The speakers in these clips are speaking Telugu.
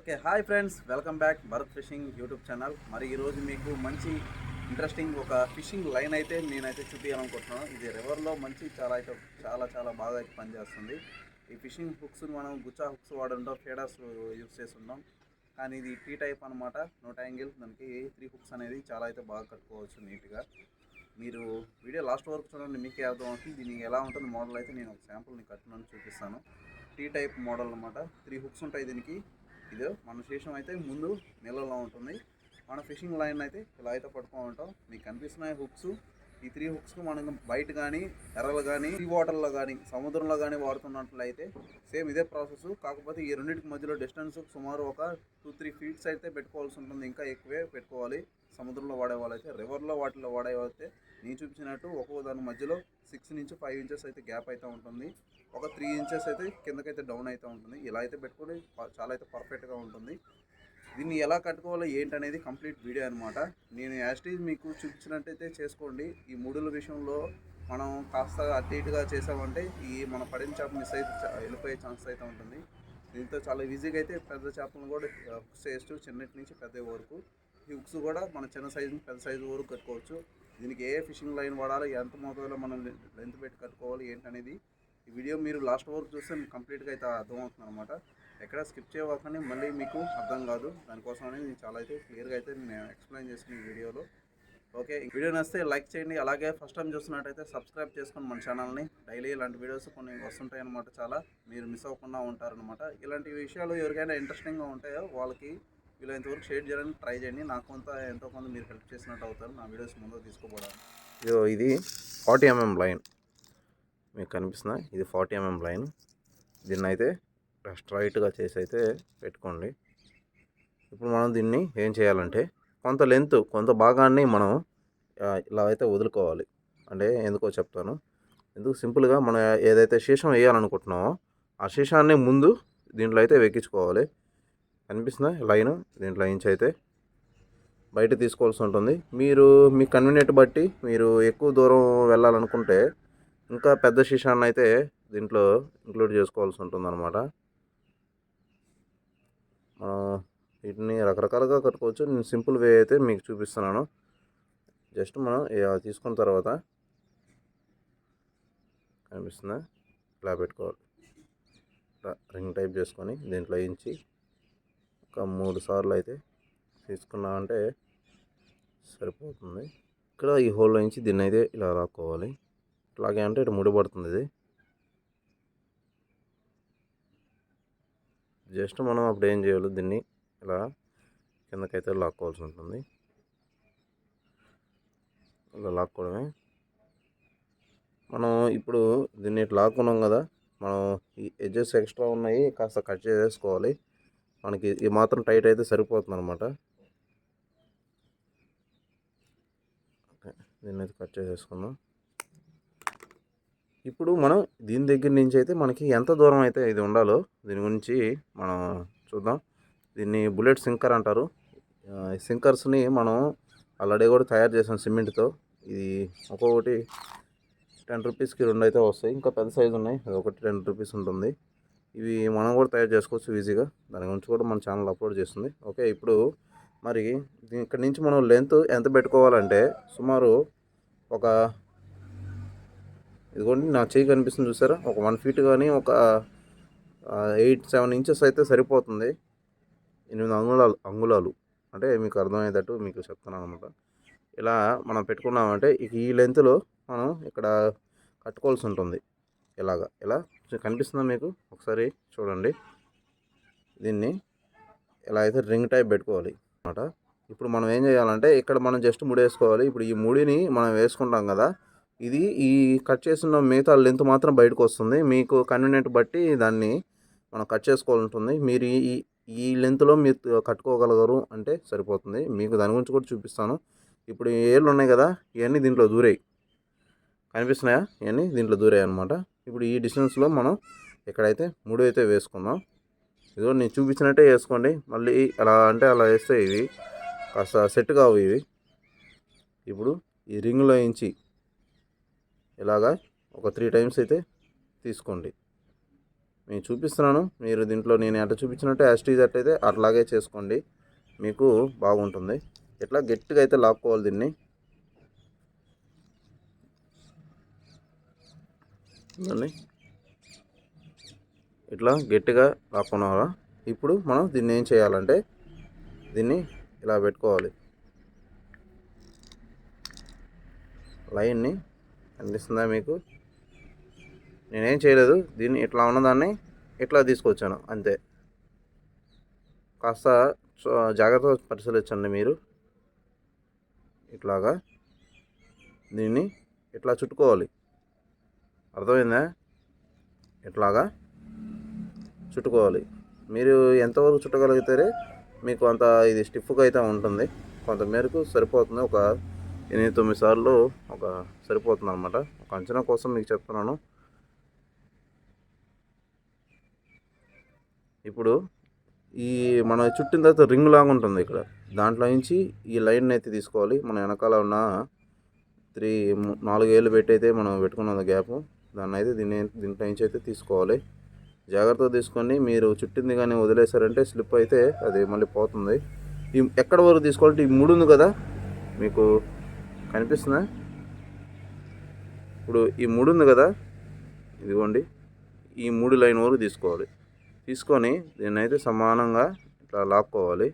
Okay, hi friends, welcome back Bharat fishing YouTube channel. మరి ఈరోజు మీకు మంచి ఇంట్రెస్టింగ్ ఒక ఫిషింగ్ లైన్ అయితే నేనైతే చూపించాలనుకుంటున్నాను. ఇది రివర్లో మంచి చాలా బాగా అయితే పనిచేస్తుంది. ఈ ఫిషింగ్ హుక్స్ని మనం గుచ్చా హుక్స్ వాడంలో ఫేడర్స్ యూస్ చేస్తున్నాం, కానీ ఇది టీ టైప్ అనమాట, నోట్ యాంగిల్. దానికి 3 హుక్స్ అనేది చాలా అయితే బాగా కట్టుకోవచ్చు నీట్గా. మీరు వీడియో లాస్ట్ వరకు చూడండి, మీకే అర్థమవుతుంది దీనికి ఎలా ఉంటుంది మోడల్. అయితే నేను ఒక శాంపుల్ని కట్టునని చూపిస్తాను. టీ టైప్ మోడల్ అనమాట, 3 హుక్స్ ఉంటాయి దీనికి. ఇదే మన శేషం అయితే ముందు నీళ్ళలో ఉంటుంది. మన ఫిషింగ్ లైన్ అయితే ఇలా అయితే పట్టుకో ఉంటాం. మీకు కనిపిస్తున్నాయి హుక్స్. ఈ 3 హుక్స్కి మనం బయట కానీ ఎర్రలు కానీ సీ వాటర్లో కానీ సముద్రంలో కానీ వాడుతున్నట్లయితే సేమ్ ఇదే ప్రాసెస్. కాకపోతే ఈ రెండింటికి మధ్యలో డిస్టెన్స్ సుమారు ఒక 2-3 ఫీట్స్ అయితే పెట్టుకోవాల్సి ఉంటుంది. ఇంకా ఎక్కువే పెట్టుకోవాలి సముద్రంలో వాడే వాళ్ళైతే. రివర్లో వాటిలో వాడే అయితే నేను చూపించినట్టు ఒక్కో దాని మధ్యలో 6 నుంచి 5 ఇంచెస్ అయితే గ్యాప్ అయితే ఉంటుంది. ఒక 3 ఇంచెస్ అయితే కిందకైతే డౌన్ అయితే ఉంటుంది. ఇలా అయితే పెట్టుకొని చాలా అయితే పర్ఫెక్ట్గా ఉంటుంది. దీన్ని ఎలా కట్టుకోవాలో ఏంటనేది కంప్లీట్ వీడియో అనమాట. నేను యాస్టీజ్ మీకు చూపించినట్టయితే చేసుకోండి. ఈ ముడుల విషయంలో మనం కాస్త అటు ఇటుగా చేసామంటే ఈ మన పడిన చేప మిస్ అయితే వెళ్ళిపోయే ఛాన్స్ అయితే ఉంటుంది. దీంతో చాలా ఈజీగా అయితే పెద్ద చేపలను కూడా హుక్స్ చేయొచ్చు, చిన్నటి నుంచి పెద్ద వరకు. ఈ హుక్స్ కూడా మన చిన్న సైజు నుంచి పెద్ద సైజు వరకు కట్టుకోవచ్చు. దీనికి ఏ ఫిషింగ్ లైన్ వాడాలి, ఎంత మోతాదులో మనం లెంత్ పెట్టి కట్టుకోవాలి ఏంటనేది ఈ వీడియో మీరు లాస్ట్ వరకు చూస్తే మీకు కంప్లీట్గా అయితే అర్థమవుతుంది అనమాట. ఎక్కడ స్కిప్ చేయవకండి, మళ్ళీ మీకు అర్థం కాదు. దానికోసమని నేను చాలా అయితే క్లియర్గా అయితే నేను ఎక్స్ప్లెయిన్ చేసిన ఈ వీడియోలో. ఓకే, ఈ వీడియో నచ్చితే లైక్ చేయండి. అలాగే ఫస్ట్ టైం చూస్తున్నట్టయితే సబ్స్క్రైబ్ చేసుకొని మన ఛానల్ని. డైలీ ఇలాంటి వీడియోస్ కొన్ని వస్తుంటాయి అనమాట, చాలా మీరు మిస్ అవ్వకుండా ఉంటారనమాట. ఇలాంటి విషయాలు ఎవరికైనా ఇంట్రెస్టింగ్గా ఉంటాయో వాళ్ళకి వీలైనంతవరకు షేర్ చేయడానికి ట్రై చేయండి. నాకు కొంత ఎంతో కొంత మీరు హెల్ప్ చేసినట్టు అవుతారు నా వీడియోస్ ముందుకు తీసుకోవడానికి. ఇది 40 mm లైన్ మీకు కనిపిస్తుందా? ఇది 40 mm లైన్. దీన్ని అయితే స్ట్రైట్గా చేసి అయితే పెట్టుకోండి. ఇప్పుడు మనం దీన్ని ఏం చేయాలంటే కొంత లెంత్ కొంత భాగాన్ని మనం ఇలా అయితే వదులుకోవాలి. అంటే ఎందుకో చెప్తాను. ఎందుకు సింపుల్గా మనం ఏదైతే శీషం వేయాలనుకుంటున్నామో ఆ శీషాన్ని ముందు దీంట్లో అయితే వెక్కించుకోవాలి. కనిపిస్తుందా లైన్? దీంట్లో నుంచి అయితే బయట తీసుకోవాల్సి ఉంటుంది. మీరు మీ కన్వీనియంట్ బట్టి మీరు ఎక్కువ దూరం వెళ్ళాలనుకుంటే ఇంకా పెద్ద శీషాన్ని అయితే దీంట్లో ఇంక్లూడ్ చేసుకోవాల్సి ఉంటుంది అనమాట. మనం వీటిని రకరకాలుగా కట్టుకోవచ్చు. నేను సింపుల్ వే అయితే మీకు చూపిస్తున్నాను. జస్ట్ మనం తీసుకున్న తర్వాత కనిపిస్తుందా ఇలా పెట్టుకోవాలి. రింగ్ టైప్ చేసుకొని దీంట్లో ఇంచి ఒక 3 సార్లు అయితే తీసుకున్నామంటే సరిపోతుంది. ఇక్కడ ఈ హోల్లో నుంచి దీన్ని అయితే ఇలా లాక్కోవాలి. ఇట్లాగే అంటే ఇటు ముడిపడుతుంది. ఇది జస్ట్ మనం అప్పుడు ఏం చేయాలి, దీన్ని ఇలా కిందకైతే లాక్కోవాల్సి ఉంటుంది. ఇలా లాక్కోవడమే. మనం ఇప్పుడు దీన్ని ఇట్లా లాక్కున్నాం కదా, మనం ఈ ఎడ్జెస్ ఎక్స్ట్రా ఉన్నాయి కాస్త కట్ చేసేసుకోవాలి. మనకి ఈ మాత్రం టైట్ అయితే సరిపోతుంది అనమాట. దీన్ని అయితే కట్ చేసేసుకుందాం. ఇప్పుడు మనం దీని దగ్గర నుంచి అయితే మనకి ఎంత దూరం అయితే ఇది ఉండాలో దీని గురించి మనం చూద్దాం. దీన్ని బుల్లెట్ సింకర్ అంటారు. ఈ సింకర్స్ని మనం ఆల్రెడీ కూడా తయారు చేసాం సిమెంట్తో. ఇది ఒక్కొక్కటి 10 రూపీస్కి 2 అయితే వస్తాయి. ఇంకా పెద్ద సైజు ఉన్నాయి, అది ఒకటి 10 రూపీస్ ఉంటుంది. ఇవి మనం కూడా తయారు చేసుకోవచ్చు ఈజీగా. దాని గురించి కూడా మన ఛానల్ అప్లోడ్ చేస్తుంది. ఓకే, ఇప్పుడు మరి ఇక్కడ నుంచి మనం లెంత్ ఎంత పెట్టుకోవాలంటే సుమారు ఒక ఇదిగోండి నా చెయ్యి కనిపిస్తుంది చూసారా, ఒక 1 ఫీట్ కానీ ఒక 8-7 ఇంచెస్ అయితే సరిపోతుంది. 8 అంగుళాలు అంటే మీకు అర్థమయ్యేటట్టు మీకు చెప్తున్నాను అనమాట. ఇలా మనం పెట్టుకున్నామంటే ఈ లెంత్లో మనం ఇక్కడ కట్టుకోవాల్సి ఉంటుంది. ఇలా కనిపిస్తుందా మీకు? ఒకసారి చూడండి. దీన్ని ఇలా అయితే రింగ్ టైప్ పెట్టుకోవాలి అనమాట. ఇప్పుడు మనం ఏం చేయాలంటే ఇక్కడ మనం జస్ట్ ముడేసుకోవాలి. ఇప్పుడు ఈ ముడిని మనం వేసుకుంటాం కదా, ఇది ఈ కట్ చేసిన మిగతా లెంత్ మాత్రం బయటకు వస్తుంది. మీకు కన్వీనియంట్ బట్టి దాన్ని మనం కట్ చేసుకోవాలి ఉంటుంది. మీరు ఈ లెంత్లో మీరు కట్టుకోగలగరు అంటే సరిపోతుంది. మీకు దాని గురించి కూడా చూపిస్తాను. ఇప్పుడు ఏళ్ళు ఉన్నాయి కదా, ఇవన్నీ దీంట్లో దూరాయి, కనిపిస్తున్నాయా? ఇవన్నీ దీంట్లో దూరాయి అనమాట. ఇప్పుడు ఈ డిస్టెన్స్లో మనం ఇక్కడైతే ముడి అయితే వేసుకుందాం. ఇదిగో నేను చూపించినట్టే వేసుకోండి. మళ్ళీ అలా అంటే అలా వేస్తే ఇవి కాస్త సెట్ కావు ఇవి. ఇప్పుడు ఈ రింగ్లో నుంచి ఇలాగా ఒక 3 టైమ్స్ అయితే తీసుకోండి. నేను చూపిస్తున్నాను, మీరు దీంట్లో నేను ఎట్లా చూపించినట్టు యాస్టీజ్ అట్లయితే అట్లాగే చేసుకోండి, మీకు బాగుంటుంది. ఇట్లా గట్టిగా అయితే లాక్కోవాలి దీన్ని. ఇట్లా గట్టిగా లాక్కున్నారా. ఇప్పుడు మనం దీన్ని ఏం చేయాలంటే దీన్ని ఇలా పెట్టుకోవాలి. లైన్ని కనిపిస్తుందా మీకు? నేనేం చేయలేదు, దీన్ని ఇట్లా ఉన్నదాన్ని ఇట్లా తీసుకొచ్చాను అంతే. కాస్త జాగ్రత్తగా పరిశీలించండి మీరు. ఇట్లాగా దీన్ని ఇట్లా చుట్టుకోవాలి, అర్థమైందా? ఇట్లాగా చుట్టుకోవాలి. మీరు ఎంతవరకు చుట్టగలిగితే మీకు అంత ఇది స్టిఫ్గా అయితే ఉంటుంది. కొంత మేరకు సరిపోతుంది. ఒక 8-9 సార్లు ఒక సరిపోతుంది అనమాట. ఒక అంచనా కోసం మీకు చెప్తున్నాను. ఇప్పుడు ఈ మన చుట్టిన తర్వాత రింగ్ లాగా ఉంటుంది ఇక్కడ, దాంట్లో నుంచి ఈ లైన్ అయితే తీసుకోవాలి. మన వెనకాల ఉన్న 4 ఏళ్ళు పెట్టి అయితే మనం పెట్టుకున్న గ్యాప్, దాన్ని అయితే దీంట్లో నుంచి అయితే తీసుకోవాలి. జాగ్రత్తగా తీసుకొని మీరు చుట్టింది కానీ వదిలేశారంటే స్లిప్ అయితే అది మళ్ళీ పోతుంది. ఈ ఎక్కడ వరకు తీసుకోవాలంటే ఈ ముడి ఉంది కదా, మీకు కనిపిస్తుందా? ఇప్పుడు ఈ ముడి ఉంది కదా, ఇదిగోండి, ఈ 3 లైన్ వరకు తీసుకోవాలి. తీసుకొని దీన్ని అయితే సమానంగా ఇట్లా లాక్కోవాలి.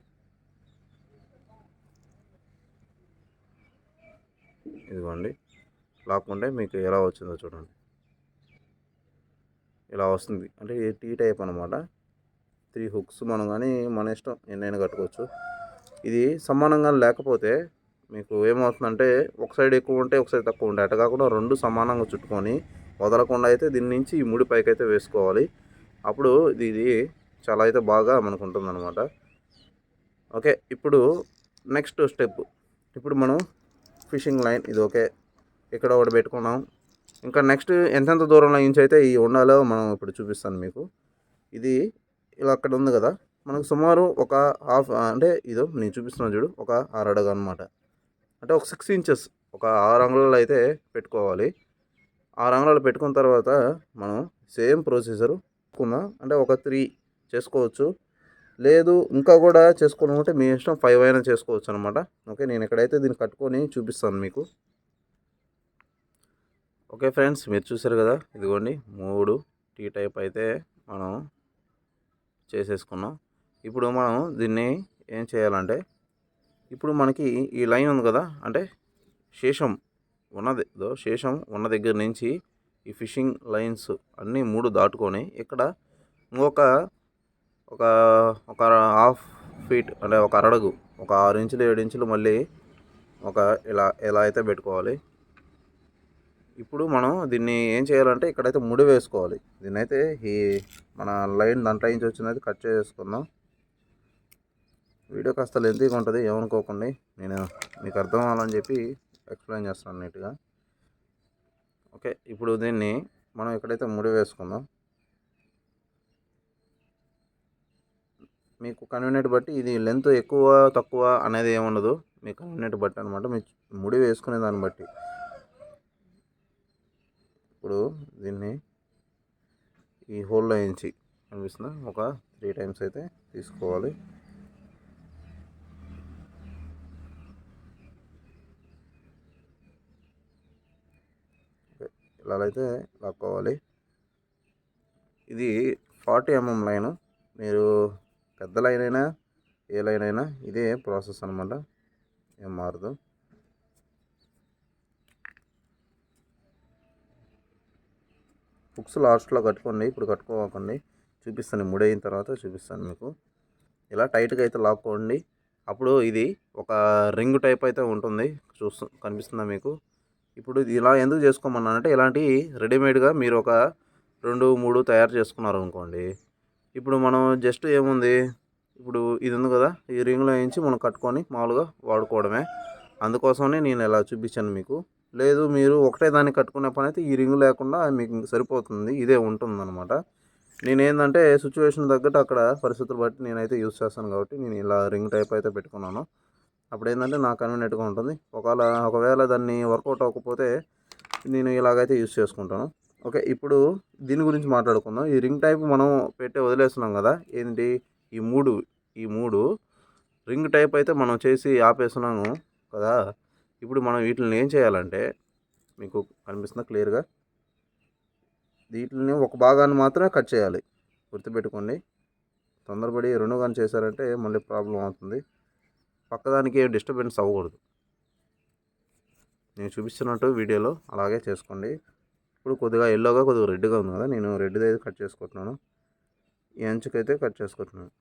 ఇదిగోండి, లాక్కుంటే మీకు ఎలా వచ్చిందో చూడండి. ఇలా వస్తుంది అంటే టీ టైప్ అనమాట. 3 హుక్స్ మనం కానీ మన ఇష్టం ఎన్నైనా కట్టుకోవచ్చు. ఇది సమానంగా లేకపోతే మీకు ఏమవుతుందంటే ఒక సైడ్ ఎక్కువ ఉంటే ఒక సైడ్ తక్కువ ఉంటాయి. అట్లా కాకుండా 2 సమానంగా చుట్టుకొని వదలకుండా అయితే దీని నుంచి ఈ ముడి పైకి అయితే వేసుకోవాలి. అప్పుడు ఇది చాలా అయితే బాగా మనకు ఉంటుంది అనమాట. ఓకే, ఇప్పుడు నెక్స్ట్ స్టెప్. ఇప్పుడు మనం ఫిషింగ్ లైన్ ఇది ఓకే, ఇక్కడ ఒకటి పెట్టుకున్నాం. ఇంకా నెక్స్ట్ ఎంతెంత దూరంలో నుంచి అయితే ఈ ఉండాలో మనం ఇప్పుడు చూపిస్తాను మీకు. ఇది ఇలా అక్కడ ఉంది కదా, మనకు సుమారు ఒక హాఫ్ అంటే ఇదో నేను చూపిస్తున్నాను చూడు, ఒక 6 అడుగు అనమాట. అంటే ఒక 6 ఇంచెస్, ఒక 6 అంగుళాలు అయితే పెట్టుకోవాలి. 6 అంగుళాలు పెట్టుకున్న తర్వాత మనం సేమ్ ప్రొసీజర్ అంటే ఒక 3 చేసుకోవచ్చు. లేదు ఇంకా కూడా చేసుకోవాలంటే మీ ఇష్టం, 5 అయినా చేసుకోవచ్చు అనమాట. ఓకే, నేను ఇక్కడైతే దీన్ని కట్టుకొని చూపిస్తాను మీకు. ఓకే ఫ్రెండ్స్, మీరు చూసారు కదా, ఇదిగోండి 3 టీ టైప్ అయితే మనం చేసేసుకున్నాం. ఇప్పుడు మనం దీన్ని ఏం చేయాలంటే, ఇప్పుడు మనకి ఈ లైన్ ఉంది కదా, అంటే శేషం ఉన్న దగ్గర నుంచి ఈ ఫిషింగ్ లైన్స్ అన్నీ 3 దాటుకొని ఇక్కడ ఇంకొక ఒక హాఫ్ ఫీట్ అంటే ఒక అరడుగు, ఒక 6 ఇంచులు 7 ఇంచులు మళ్ళీ ఒక ఇలా అయితే పెట్టుకోవాలి. ఇప్పుడు మనం దీన్ని ఏం చేయాలంటే ఇక్కడైతే ముడి వేసుకోవాలి. దీన్ని అయితే ఈ మన లైన్ దాంట్లో నుంచి వచ్చినది కట్ చేసుకుందాం. వీడియో కాస్త లెంతీగా ఉంటుంది, ఏమనుకోకండి. నేను మీకు అర్థం అవ్వాలని చెప్పి ఎక్స్ప్లెయిన్ చేస్తున్నాను నీట్గా. ఓకే, ఇప్పుడు దీన్ని మనం ఇక్కడైతే ముడి వేసుకుందాం. మీకు కన్వీనియంట్ బట్టి ఇది లెంత్ ఎక్కువ తక్కువ అనేది ఏముండదు, మీ కన్వీనియంట్ బట్టి అనమాట, మీ ముడి వేసుకునే దాన్ని బట్టి. ఇప్పుడు దీన్ని ఈ హోల్లో నుంచి కనిపిస్తుందా, ఒక 3 టైమ్స్ అయితే తీసుకోవాలి. ఇలా అయితే లాక్కోవాలి. ఇది 40 mm లైను. మీరు పెద్ద లైన్ అయినా ఏ లైన్ అయినా ఇదే ప్రాసెస్ అనమాట, ఏం మారదు. హుక్స్ లాస్ట్లో కట్టుకోండి, ఇప్పుడు కట్టుకోకండి, చూపిస్తాను ముడి అయిన తర్వాత చూపిస్తాను మీకు. ఇలా టైట్గా అయితే లాక్కోండి. అప్పుడు ఇది ఒక రింగ్ టైప్ అయితే ఉంటుంది, కనిపిస్తుందా మీకు? ఇప్పుడు ఇలా ఎందుకు చేసుకోమన్నానంటే, ఇలాంటి రెడీమేడ్గా మీరు ఒక 2-3 తయారు చేసుకున్నారు అనుకోండి. ఇప్పుడు మనం జస్ట్ ఏముంది, ఇప్పుడు ఇది ఉంది కదా, ఈ రింగ్లో నుంచి మనం కట్టుకొని మామూలుగా వాడుకోవడమే. అందుకోసమనే నేను ఇలా చూపించాను మీకు. లేదు మీరు ఒకటే దాన్ని కట్టుకునే పని అయితే ఈ రింగ్ లేకుండా మీకు సరిపోతుంది, ఇదే ఉంటుందన్నమాట. నేనేంటంటే సిచ్యువేషన్ తగ్గట్టు అక్కడ పరిస్థితులు బట్టి నేనైతే యూజ్ చేస్తాను కాబట్టి నేను ఇలా రింగ్ టైప్ అయితే పెట్టుకున్నాను. అప్పుడు ఏంటంటే నాకు కన్వీనియంట్గా ఉంటుంది. ఒకవేళ దాన్ని వర్కౌట్ అవ్వకపోతే నేను ఇలాగైతే యూజ్ చేసుకుంటాను. ఓకే. ఇప్పుడు దీని గురించి మాట్లాడుకుందాం. ఈ రింగ్ టైప్ మనం పెట్టి వదిలేస్తున్నాం కదా! ఏంటి ఈ 3 ఈ 3 రింగ్ టైప్ అయితే మనం చేసి ఆపేస్తున్నాము కదా! ఇప్పుడు మనం వీటిల్ని ఏం చేయాలంటే మీకు కనిపిస్తుందా క్లియర్‌గా? వీటిల్ని ఒక భాగాన్ని మాత్రమే కట్ చేయాలి. గుర్తుపెట్టుకోండి. తొందరపడి 2 గాని చేశారంటే మళ్ళీ ప్రాబ్లమ్ అవుతుంది. పక్కదానికి ఏం డిస్టర్బెన్స్ అవ్వకూడదు. నేను చూపిస్తున్నట్టు వీడియోలో అలాగే చేసుకోండి. ఇప్పుడు కొద్దిగా యెల్లోగా కొద్దిగా రెడ్‌గా ఉంది కదా! నేను రెడ్‌దైతే కట్ చేసుకుంటున్నాను. ఈ అంచుకైతే కట్ చేసుకుంటున్నాను.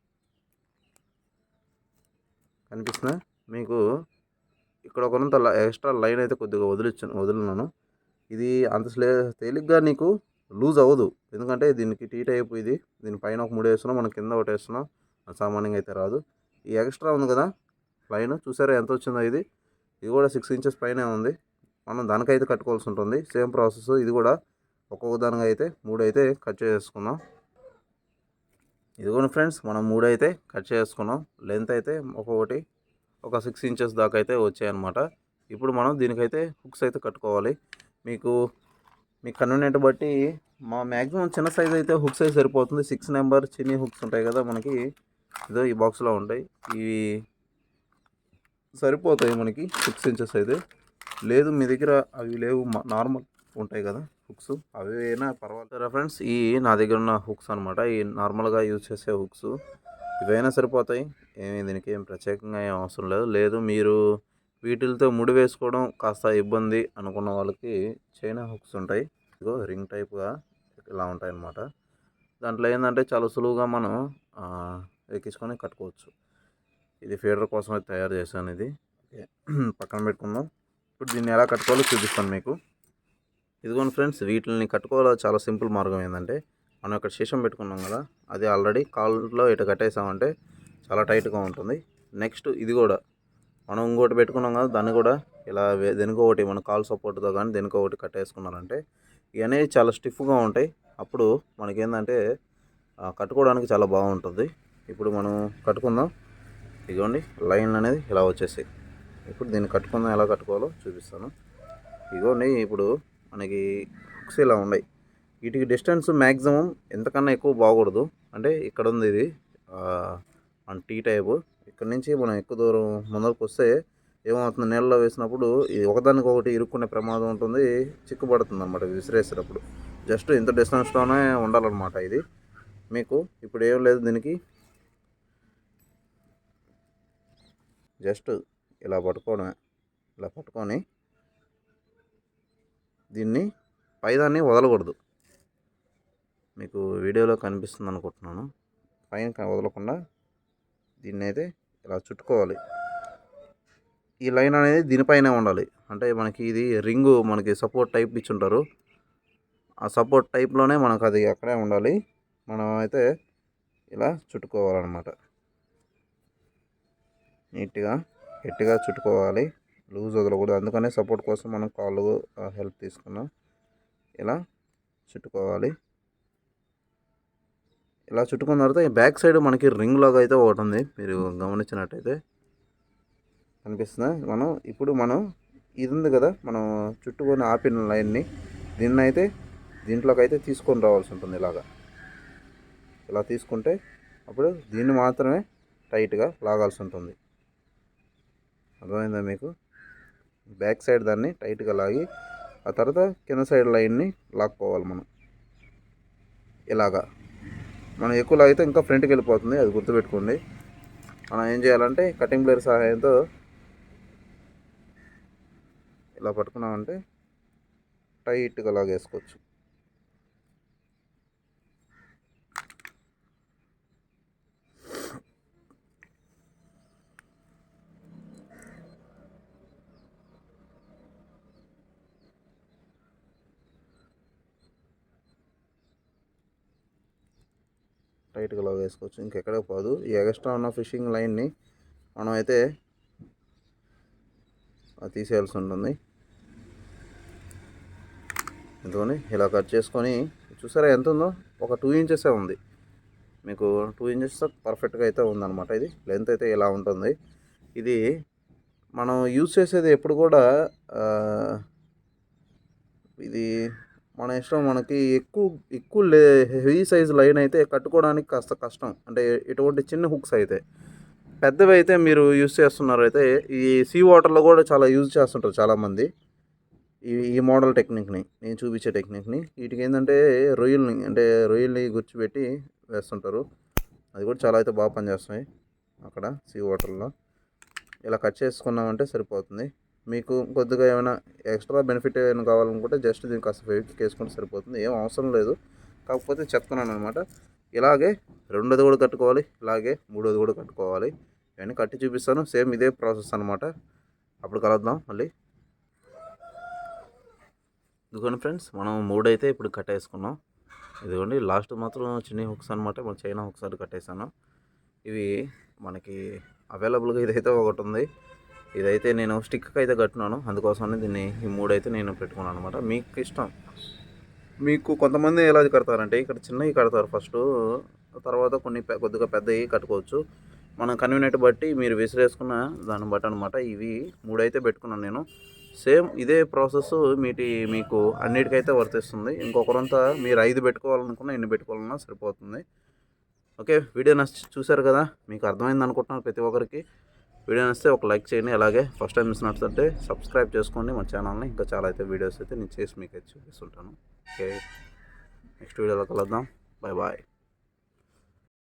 కనిపిస్తుందా? మీకు ఇక్కడ కొంత ఎక్స్ట్రా లైన్ అయితే కొద్దిగా వదిలినాను. ఇది అంత తేలిగ్గా నీకు లూజ్ అవ్వదు. ఎందుకంటే దీనికి టీ టైప్ ఇది. దీని పైన ఒక 3 వేస్తున్నాం. మనం కింద ఒకటి వేస్తున్నాం. సామాన్యంగా అయితే రాదు. ఈ ఎక్స్ట్రా ఉంది కదా లైన్ చూసారా ఎంత వచ్చిందో ఇది? ఇది కూడా 6 ఇంచెస్ పైనే ఉంది. మనం దానికైతే కట్టుకోవాల్సి ఉంటుంది. సేమ్ ప్రాసెస్ ఇది కూడా ఒక్కొక్క దానిగా అయితే 3 అయితే కట్ చేసుకుందాం. ఇదిగోండి ఫ్రెండ్స్ మనం 3 అయితే కట్ చేసుకున్నాం. లెంత్ అయితే ఒక్కొక్కటి ఒక 6 ఇంచెస్ దాకా అయితే వచ్చాయన్నమాట. ఇప్పుడు మనం దీనికైతే హుక్స్ అయితే కట్టుకోవాలి. మీకు మీ కన్వీనియంట్ బట్టి మ్యాక్సిమం చిన్న సైజ్ అయితే హుక్స్ అయితే సరిపోతుంది. 6 నెంబర్ చిన్ని హుక్స్ ఉంటాయి కదా మనకి ఇదో ఈ బాక్స్లో ఉంటాయి. ఇవి సరిపోతాయి మనకి 6 ఇంచెస్ అయితే. లేదు మీ దగ్గర అవి లేవు నార్మల్ ఉంటాయి కదా హుక్స్ అవి అయినా పర్వాలేదు ఫ్రెండ్స్. ఈ నా దగ్గర ఉన్న హుక్స్ అనమాట. ఈ నార్మల్గా యూజ్ చేసే హుక్స్ ఇవైనా సరిపోతాయి. దీనికి ఏం ప్రత్యేకంగా ఏం అవసరం లేదు. లేదు మీరు వీటితో ముడి వేసుకోవడం కాస్త ఇబ్బంది అనుకున్న వాళ్ళకి చైనా హుక్స్ ఉంటాయి. ఇదిగో రింగ్ టైప్గా ఇలా ఉంటాయి అన్నమాట. దాంట్లో ఏంటంటే చాలా సులువుగా మనం ఎక్కించుకొని కట్టుకోవచ్చు. ఇది ఫీడర్ కోసం అయితే తయారు చేశాను. ఇది పక్కన పెట్టుకుందాం. ఇప్పుడు దీన్ని ఎలా కట్టుకోవాలో చూపిస్తాను మీకు. ఇదిగోండి ఫ్రెండ్స్ వీటిని కట్టుకోవాలో చాలా సింపుల్ మార్గం ఏంటంటే మనం ఇక్కడ శేషం పెట్టుకున్నాం కదా అది ఆల్రెడీ కాల్లో ఇటు కట్టేసామంటే చాలా టైట్గా ఉంటుంది. నెక్స్ట్ ఇది కూడా మనం ఇంకోటి పెట్టుకున్నాం కదా దాన్ని కూడా ఇలా దేనికో ఒకటి మన కాల్ సపోర్ట్తో కానీ దేనికో ఒకటి కట్టేసుకున్నారంటే ఇవన్నీ చాలా స్టిఫ్గా ఉంటాయి. అప్పుడు మనకేంటంటే కట్టుకోవడానికి చాలా బాగుంటుంది. ఇప్పుడు మనం కట్టుకుందాం. ఇదిగోండి లైన్ అనేది ఇలా వచ్చేసాయి. ఇప్పుడు దీన్ని కట్టుకుందాం ఎలా కట్టుకోవాలో చూపిస్తాను. ఇదిగోండి ఇప్పుడు మనకి హుక్స్ ఇలా ఉన్నాయి. వీటికి డిస్టెన్స్ మ్యాక్సిమం ఎంతకన్నా ఎక్కువ బాగూడదు. అంటే ఇక్కడ ఉంది ఇది మన టీ టైపు. ఇక్కడ నుంచి మనం ఎక్కువ దూరం ముందరకు వస్తే ఏమవుతుంది నీళ్ళలో వేసినప్పుడు ఒకదానికి ఒకటి ఇరుక్కునే ప్రమాదం ఉంటుంది. చిక్కుపడుతుంది అన్నమాట విసిరేసేటప్పుడు. జస్ట్ ఇంత డిస్టెన్స్లోనే ఉండాలన్నమాట ఇది. మీకు ఇప్పుడు ఏం లేదు దీనికి జస్ట్ ఇలా పట్టుకోవడమే. ఇలా పట్టుకొని దీన్ని పైదాన్ని వదలకూడదు. మీకు వీడియోలో కనిపిస్తుంది అనుకుంటున్నాను. పైన వదలకుండా దీన్ని అయితే ఇలా చుట్టుకోవాలి. ఈ లైన్ అనేది దీనిపైనే ఉండాలి. అంటే మనకి ఇది రింగు మనకి సపోర్ట్ టైప్ ఇచ్చుంటారు. ఆ సపోర్ట్ టైప్లోనే మనకు అది అక్కడే ఉండాలి. మనం అయితే ఇలా చుట్టుకోవాలన్నమాట. నీట్గా గట్టిగా చుట్టుకోవాలి. లూజ్ వదలకూడదు. అందుకనే సపోర్ట్ కోసం మనం కాళ్ళు హెల్ప్ తీసుకున్నాం. ఇలా చుట్టుకోవాలి. ఇలా చుట్టుకున్న తర్వాత ఈ బ్యాక్ సైడ్ మనకి రింగ్ లాగా అయితే ఒకటి ఉంది. మీరు గమనించినట్టయితే కనిపిస్తుందా? మనం ఇది ఉంది కదా మనం చుట్టుకొని ఆపిన లైన్ని దీన్నైతే దీంట్లోకి అయితే తీసుకొని రావాల్సి ఉంటుంది. ఇలా తీసుకుంటే అప్పుడు దీన్ని మాత్రమే టైట్గా లాగాల్సి ఉంటుంది. అర్థమైందా మీకు? బ్యాక్ సైడ్ దాన్ని టైట్గా లాగి ఆ తర్వాత కింద సైడ్ లైన్ని లాక్కోవాలి మనం. ఇలాగా మనం ఎక్కువ లాగితే ఇంకా ఫ్రంట్కి వెళ్ళిపోతుంది. అది గుర్తుపెట్టుకోండి. మనం ఏం చేయాలంటే కటింగ్ ప్లేయర్ సహాయంతో ఇలా పట్టుకున్నామంటే టైట్గా లాగేసుకోవచ్చు. టైట్గా లాగేసుకోవచ్చు. ఇంకెక్కడికి పోదు. ఈ ఎక్స్ట్రా ఉన్న ఫిషింగ్ లైన్ని మనం అయితే తీసేయాల్సి ఉంటుంది. ఎందుకని ఇలా కట్ చేసుకొని చూసారా ఎంత ఉందో? ఒక 2 ఇంచెసే ఉంది. మీకు 2 ఇంచెస్ పర్ఫెక్ట్గా అయితే ఉందన్నమాట. ఇది లెంత్ అయితే ఇలా ఉంటుంది. ఇది మనం యూజ్ చేసేది ఎప్పుడు కూడా ఇది మన ఇష్టం. మనకి ఎక్కువ హెవీ సైజ్ లైన్ అయితే కట్టుకోవడానికి కాస్త కష్టం. అంటే ఇటువంటి చిన్న హుక్స్ అయితే, పెద్దవి అయితే మీరు యూజ్ చేస్తున్నారు అయితే ఈ సీ వాటర్లో కూడా చాలా యూజ్ చేస్తుంటారు చాలామంది ఈ మోడల్ టెక్నిక్ని, నేను చూపించే టెక్నిక్ని. వీటికి ఏంటంటే రొయ్యల్ని గుర్చిపెట్టి వేస్తుంటారు. అది కూడా చాలా అయితే బాగా పనిచేస్తాయి అక్కడ సీ వాటర్లో. ఇలా కట్ చేసుకున్నామంటే సరిపోతుంది. మీకు కొద్దిగా ఏమైనా ఎక్స్ట్రా బెనిఫిట్ ఏమైనా కావాలనుకుంటే జస్ట్ దీనికి కాస్త ఫెవిక్విక్ వేసుకుంటే సరిపోతుంది. ఏం అవసరం లేదు, కాకపోతే చెప్తున్నాను అనమాట. ఇలాగే రెండోది కూడా కట్టుకోవాలి, ఇలాగే మూడోది కూడా కట్టుకోవాలి. ఇవన్నీ కట్టి చూపిస్తాను. సేమ్ ఇదే ప్రాసెస్ అనమాట. అప్పుడు కలుద్దాం మళ్ళీ. ఇదిగోండి ఫ్రెండ్స్, మనం 3 అయితే ఇప్పుడు కట్టేసుకున్నాం. ఇదిగోండి లాస్ట్ మాత్రం చిన్న హుక్స్ అనమాట, మన చైనా హుక్స్ అది కట్టేసాను. ఇవి మనకి అవైలబుల్గా ఇదైతే ఒకటి ఉంది. ఇదైతే నేను స్టిక్కి అయితే కట్టినాను, అందుకోసమని దీన్ని ఈ 3 అయితే నేను పెట్టుకున్నాను అనమాట. మీకు ఇష్టం. మీకు కొంతమంది ఎలా కడతారంటే ఇక్కడ చిన్నవి కడతారు ఫస్ట్, తర్వాత కొద్దిగా పెద్దవి కట్టుకోవచ్చు. మనం కన్వీనియంట్ బట్టి మీరు విసిరేసుకున్న దాన్ని బట్టి అనమాట. ఇవి 3 అయితే పెట్టుకున్నాను నేను. సేమ్ ఇదే ప్రాసెస్ మీకు అన్నిటికైతే వర్తిస్తుంది. ఇంకొకరంతా మీరు 5 పెట్టుకోవాలనుకున్నా, ఎన్ని పెట్టుకోవాలన్నా సరిపోతుంది. ఓకే, వీడియో చూశారు కదా, మీకు అర్థమైంది అనుకుంటున్నాను ప్రతి ఒక్కరికి. వీడియో నచ్చితే ఒక లైక్ చేయండి. అలాగే ఫస్ట్ టైం చూసినట్లయితే సబ్స్క్రైబ్ చేసుకోండి మన ఛానల్ని. ఇంకా చాలా అయితే వీడియోస్ అయితే నేను చేసి మీకు అయితే చూపిస్తుంటాను. ఓకే, నెక్స్ట్ వీడియోలో కలుద్దాం. Bye bye.